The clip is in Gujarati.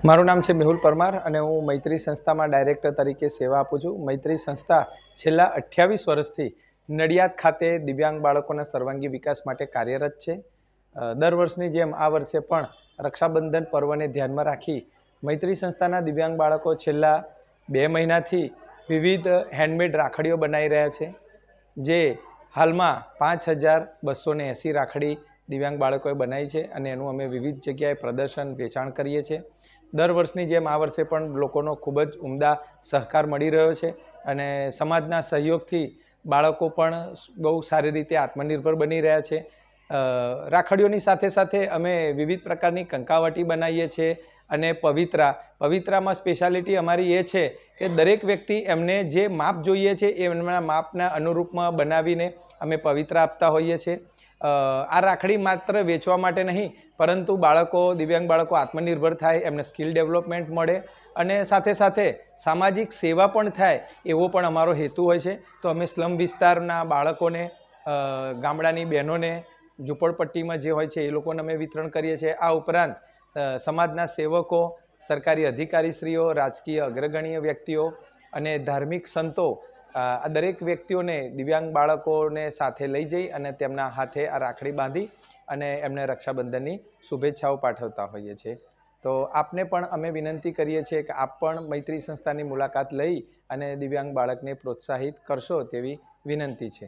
મારું નામ છે મેહુલ પરમાર અને હું મૈત્રી સંસ્થામાં ડાયરેક્ટર તરીકે સેવા આપું છું। મૈત્રી સંસ્થા છેલ્લા 28 વર્ષથી નડિયાદ ખાતે દિવ્યાંગ બાળકોના સર્વાંગી વિકાસ માટે કાર્યરત છે। દર વર્ષની જેમ આ વર્ષે પણ રક્ષાબંધન પર્વને ધ્યાનમાં રાખી મૈત્રી સંસ્થાના દિવ્યાંગ બાળકો છેલ્લા 2 મહિનાથી વિવિધ હેન્ડમેડ રાખડીઓ બનાવી રહ્યા છે, જે હાલમાં 5280 રાખડી દિવ્યાંગ બાળકોએ બનાવી છે અને એનું અમે વિવિધ જગ્યાએ પ્રદર્શન વેચાણ કરીએ છીએ। દર વર્ષની જેમ આ વર્ષે પણ લોકોનો ખૂબ જ ઉમદા સહકાર મળી રહ્યો છે અને સમાજના સહયોગથી બાળકો પણ બહુ સારી રીતે આત્મનિર્ભર બની રહ્યા છે। રાખડીઓની સાથે સાથે અમે વિવિધ પ્રકારની કંકાવટી બનાવીએ છીએ અને પવિત્રામાં સ્પેશિયાલિટી અમારી એ છે કે દરેક વ્યક્તિ એમને જે માપ જોઈએ છે એ એમના માપના અનુરૂપમાં બનાવીને અમે પવિત્ર આપતા હોઈએ છીએ। આ રાખડી માત્ર વેચવા માટે નહીં, પરંતુ દિવ્યાંગ બાળકો આત્મનિર્ભર થાય, એમને સ્કિલ ડેવલપમેન્ટ મળે અને સાથે સાથે સામાજિક સેવા પણ થાય એવો પણ અમારો હેતુ હોય છે। તો અમે સ્લમ વિસ્તારના બાળકોને, ગામડાની બહેનોને, ઝૂંપડપટ્ટીમાં જે હોય છે એ લોકોને અમે વિતરણ કરીએ છીએ। આ ઉપરાંત સમાજના સેવકો, સરકારી અધિકારીશ્રીઓ, રાજકીય અગ્રગણ્ય વ્યક્તિઓ અને ધાર્મિક સંતો, આ દરેક વ્યક્તિઓને દિવ્યાંગ બાળકોને સાથે લઈ જઈ અને તેમના હાથે આ રાખડી બાંધી અને એમને રક્ષાબંધનની શુભેચ્છાઓ પાઠવતા હોઈએ છીએ। તો આપને પણ અમે વિનંતી કરીએ છીએ કે આપ પણ મૈત્રી સંસ્થાની મુલાકાત લઈ અને દિવ્યાંગ બાળકને પ્રોત્સાહિત કરશો તેવી વિનંતી છે।